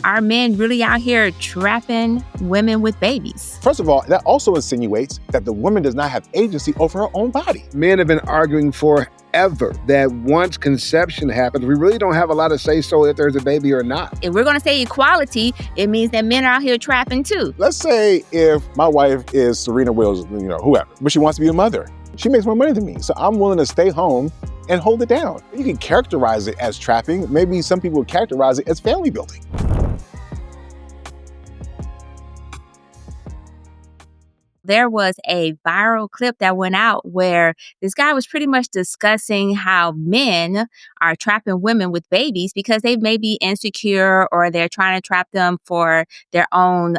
Are men really out here trapping women with babies? First of all, that also insinuates that the woman does not have agency over her own body. Men have been arguing forever that once conception happens, we really don't have a lot of say-so if there's a baby or not. If we're going to say equality, it means that men are out here trapping too. Let's say if my wife is Serena Williams, whoever, but she wants to be a mother. She makes more money than me, so I'm willing to stay home and hold it down. You can characterize it as trapping. Maybe some people would characterize it as family building. There was a viral clip that went out where this guy was pretty much discussing how men are trapping women with babies because they may be insecure or they're trying to trap them for their own,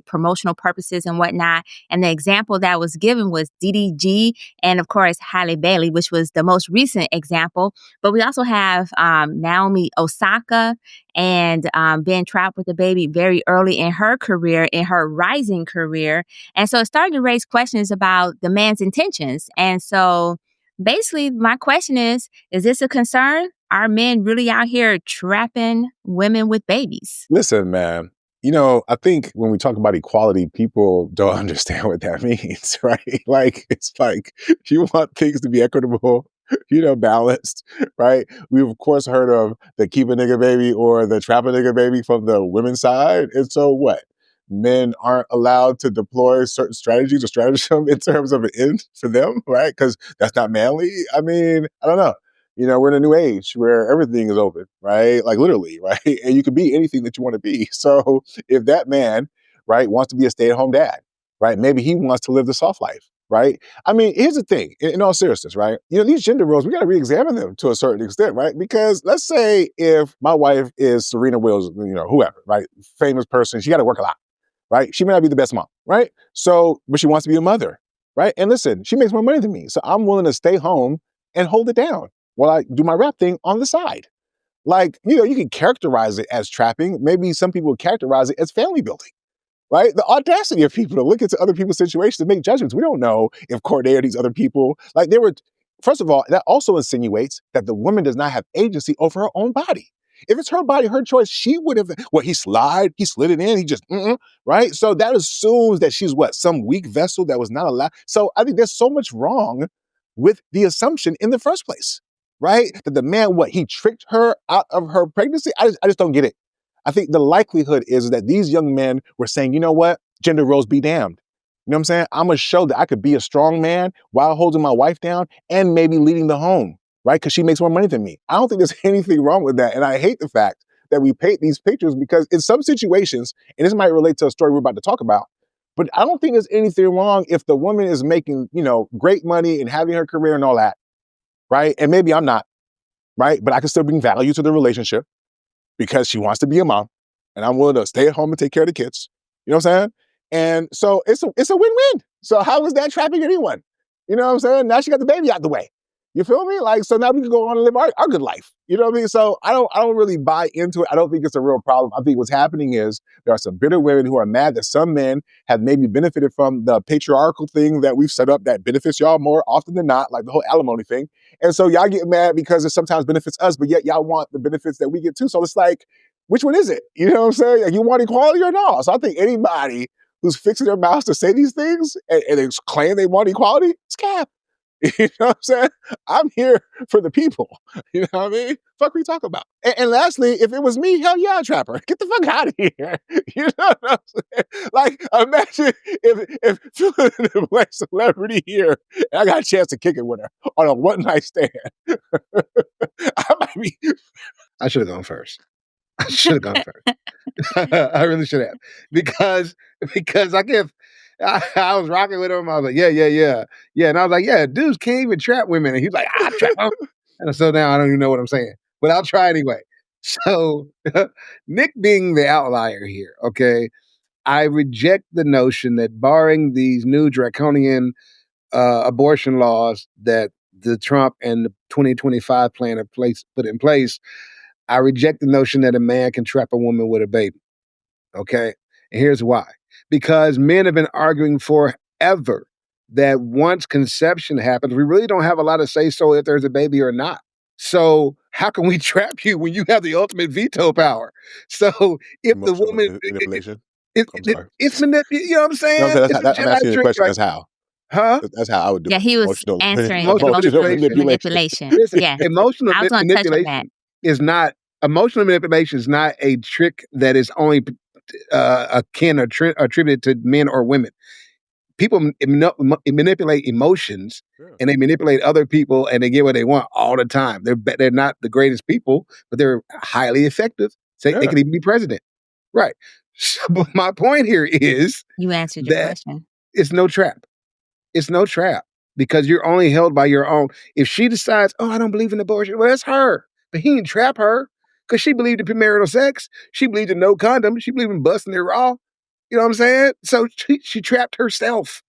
promotional purposes and whatnot. And the example that was given was DDG and, of course, Halle Bailey, which was the most recent example. But we also have Naomi Osaka and being trapped with a baby very early in her career, in her rising career. And so it started to raise questions about the man's intentions. And so basically, my question is this a concern? Are men really out here trapping women with babies? Listen, man. I think when we talk about equality, people don't understand what that means, right? It's like you want things to be equitable, balanced, right? We've, of course, heard of the keep a nigga baby or the trap a nigga baby from the women's side. And so what? Men aren't allowed to deploy certain strategies or stratagem in terms of an end for them, right? Because that's not manly. I mean, I don't know. We're in a new age where everything is open, right? Like literally, right? And you can be anything that you want to be. So if that man, right, wants to be a stay-at-home dad, right? Maybe he wants to live the soft life, right? I mean, here's the thing, in all seriousness, right? These gender roles, we got to re-examine them to a certain extent, right? Because let's say if my wife is Serena Williams, whoever, right? Famous person, she got to work a lot, right? She may not be the best mom, right? So, but she wants to be a mother, right? And listen, she makes more money than me. So I'm willing to stay home and hold it down while I do my rap thing on the side. You can characterize it as trapping. Maybe some people would characterize it as family building, right? The audacity of people to look into other people's situations and make judgments. We don't know if Corday or these other people, first of all, that also insinuates that the woman does not have agency over her own body. If it's her body, her choice, she would have, he slid it in, he just, right? So that assumes that she's some weak vessel that was not allowed. So I think there's so much wrong with the assumption in the first place. Right? That the man, he tricked her out of her pregnancy? I just don't get it. I think the likelihood is that these young men were saying, you know what? Gender roles be damned. You know what I'm saying? I'm going to show that I could be a strong man while holding my wife down and maybe leading the home, right? Because she makes more money than me. I don't think there's anything wrong with that. And I hate the fact that we paint these pictures because in some situations, and this might relate to a story we're about to talk about, but I don't think there's anything wrong if the woman is making, great money and having her career and all that. Right? And maybe I'm not, right? But I can still bring value to the relationship because she wants to be a mom and I'm willing to stay at home and take care of the kids. You know what I'm saying? And so it's a win-win. So how is that trapping anyone? You know what I'm saying? Now she got the baby out the way. You feel me? So now we can go on and live our good life. You know what I mean? So I don't really buy into it. I don't think it's a real problem. I think what's happening is there are some bitter women who are mad that some men have maybe benefited from the patriarchal thing that we've set up that benefits y'all more often than not, like the whole alimony thing. And so y'all get mad because it sometimes benefits us, but yet y'all want the benefits that we get too. So it's like, which one is it? You know what I'm saying? Like, you want equality or not? So I think anybody who's fixing their mouths to say these things and they claim they want equality, it's cap. You know what I'm saying? I'm here for the people. You know what I mean? Fuck we talk about. And lastly, if it was me, hell yeah, I'd trap her. Get the fuck out of here. You know what I'm saying? Imagine if the black celebrity here, and I got a chance to kick it with her on a one-night stand. I should have gone first. I really should have. Because I was rocking with him. I was like, yeah. Yeah. And I was like, yeah, dudes can't even trap women. And he's like, I trap them. And so now I don't even know what I'm saying. But I'll try anyway. So Nick being the outlier here, okay, I reject the notion that barring these new draconian abortion laws that the Trump and the 2025 plan have put in place, I reject the notion that a man can trap a woman with a baby. Okay? And here's why. Because men have been arguing forever that once conception happens, we really don't have a lot of say-so if there's a baby or not. So how can we trap you when you have the ultimate veto power? So if the Emotional woman, manipulation. I'm it sorry. it's manipulated. You know what I'm No, I'm saying? saying It's a I'm Jedi asking you a trick, question. like, That's how. huh? That's how I would do Yeah, it. he was Emotional, answering Emotional emotional manipulation. manipulation. manipulation. Listen, Yeah, emotional I was gonna touch on that. manipulation is not emotional manipulation is not a trick that is only akin or attributed to men or women. People manipulate emotions Yeah. and they manipulate other people and they get what they want all the time. They're not the greatest people, but they're highly effective. Say they Yeah. can even be president, right? So, but my point here is You answered your that question. it's no trap. It's no trap because you're only held by your own. If she decides, oh, I don't believe in abortion, well, that's her. But he didn't trap her because she believed in premarital sex. She believed in no condom. She believed in busting it raw. You know what I'm saying? So she trapped herself.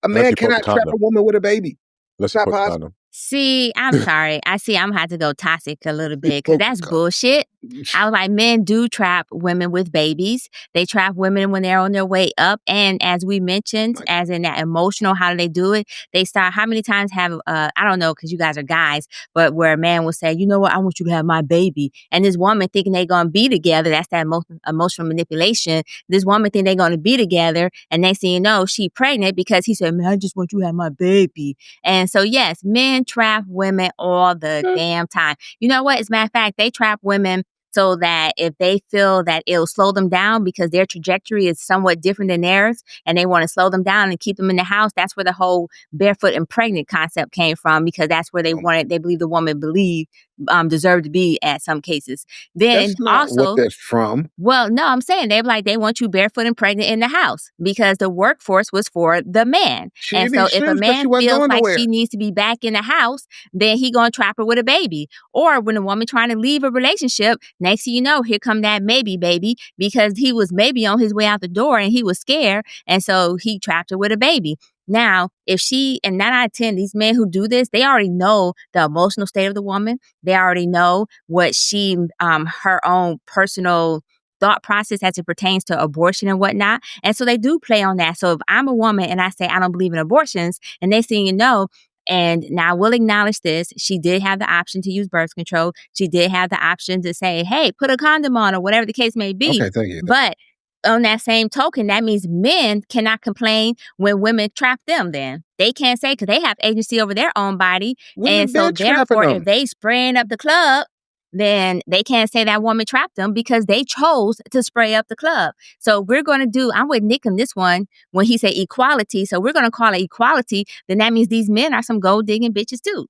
A Unless man you post the cannot trap condom. a woman with a baby. Unless It's you not post the possible. condom. See, I'm sorry. I see I'm gonna have to go toxic a little bit because Post that's the condom. bullshit. I was like, men do trap women with babies. They trap women when they're on their way up. And as we mentioned, as in that emotional, how do they do it? They start, how many times have, I don't know, because you guys are guys, but where a man will say, you know what, I want you to have my baby. And this woman thinking they're going to be together, that's that emotional manipulation. This woman think they're going to be together. And next thing you know, she pregnant because he said, man, I just want you to have my baby. And so, yes, men trap women all the damn time. You know what? As a matter of fact, they trap women so that if they feel that it'll slow them down because their trajectory is somewhat different than theirs and they want to slow them down and keep them in the house, that's where the whole barefoot and pregnant concept came from because that's where they believe the woman deserved to be at some cases. Then That's not what also, that's from. well, no, I'm saying they want you barefoot and pregnant in the house because the workforce was for the man. She And didn't so need if a shoes because she man wasn't feels going like nowhere. she needs to be back in the house, then he gonna trap her with a baby. Or when a woman trying to leave a relationship, next thing you know, here come that maybe baby because he was maybe on his way out the door and he was scared. And so he trapped her with a baby. Now, if she, and 9 out of 10, these men who do this, they already know the emotional state of the woman. They already know what her own personal thought process as it pertains to abortion and whatnot. And so they do play on that. So if I'm a woman and I say I don't believe in abortions, and they say, you know, and now I will acknowledge this, she did have the option to use birth control. She did have the option to say, hey, put a condom on or whatever the case may be. Okay, thank you. But on that same token, that means men cannot complain when women trap them then. They can't say because they have agency over their own body. Women And so been trapping therefore, if them. they spraying up the club, then they can't say that woman trapped them because they chose to spray up the club. So I'm with Nick on this one when he said equality. So we're going to call it equality. Then that means these men are some gold digging bitches too,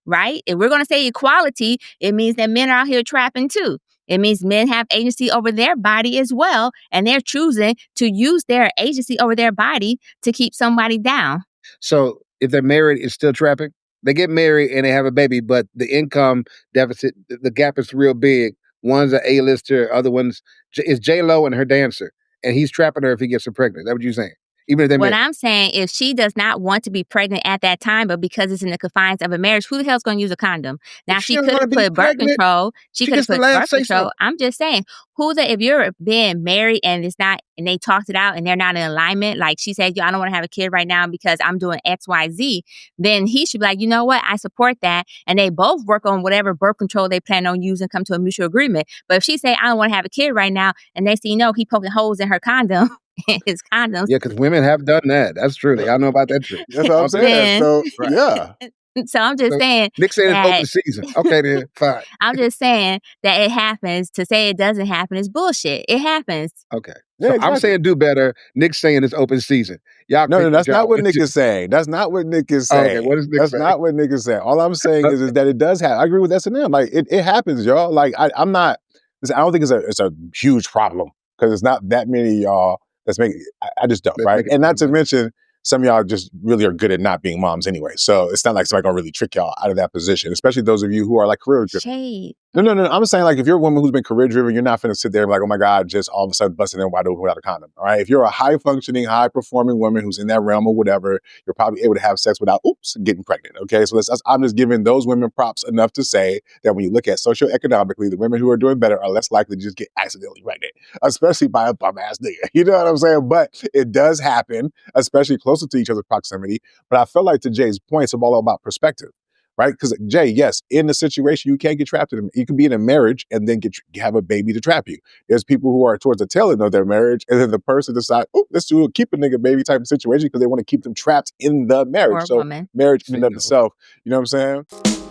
right? If we're going to say equality, it means that men are out here trapping too. It means men have agency over their body as well. And they're choosing to use their agency over their body to keep somebody down. So if they're married, it's still trapping. They get married and they have a baby, but the income deficit, the gap is real big. One's an A-lister, other one's is J-Lo and her dancer, and he's trapping her if he gets her pregnant. That's what you're saying? Even if they What married. I'm saying, if she does not want to be pregnant at that time, but because it's in the confines of a marriage, who the hell's going to use a condom? Now, If she she doesn't could want to have be put birth pregnant, control. She she could have gets the put last birth say control. so. I'm just saying, if you're being married and it's not, and they talked it out and they're not in alignment, like she said, yo, I don't want to have a kid right now because I'm doing X, Y, Z, then he should be like, you know what? I support that. And they both work on whatever birth control they plan on using, come to a mutual agreement. But if she say, I don't want to have a kid right now, and they see, he poking holes in her condom, his condoms, Yeah, because women have done that. That's true. Uh, Y'all know about that trick. That's what I'm Okay, saying. then So right. yeah. so I'm just So saying Nick saying it's that open season. Okay, then fine. I'm just saying that it happens. To say it doesn't happen is bullshit. It happens. Okay. Yeah, So I'm exactly. saying do better. Nick's saying it's open season. Y'all No, pick no, what that's y'all not what want Nick to do. is saying. That's not what Nick is Oh, okay, saying. what does Nick That's say? not what Nick is saying. All I'm saying is Okay. that it does happen. I agree with S&M. Like it happens, y'all. Like I'm not. Listen, I don't think it's a huge problem because it's not that many y'all that's making. I just don't, Let's right? make it And not fun, to but mention, some of y'all just really are good at not being moms anyway. So it's not like somebody gonna really trick y'all out of that position, especially those of you who are like career driven. Shade. No. I'm saying like if you're a woman who's been career driven, you're not finna sit there and be like, oh my God, just all of a sudden busting in wide open without a condom. All right. If you're a high functioning, high performing woman who's in that realm or whatever, you're probably able to have sex without getting pregnant. Okay. So I'm just giving those women props enough to say that when you look at socioeconomically, the women who are doing better are less likely to just get accidentally pregnant, especially by a bum ass nigga. You know what I'm saying? But it does happen, especially closer to each other's proximity. But I feel like to Jay's point, it's all about perspective. right? Because Jay, yes, in the situation you can get trapped in. You can be in a marriage and then have a baby to trap you. There's people who are towards the tail end of their marriage, and then the person decides, oh, let's do a keep a nigga baby type of situation because they want to keep them trapped in the Or marriage. a So woman. marriage in and of Bingo. itself, you know what I'm saying?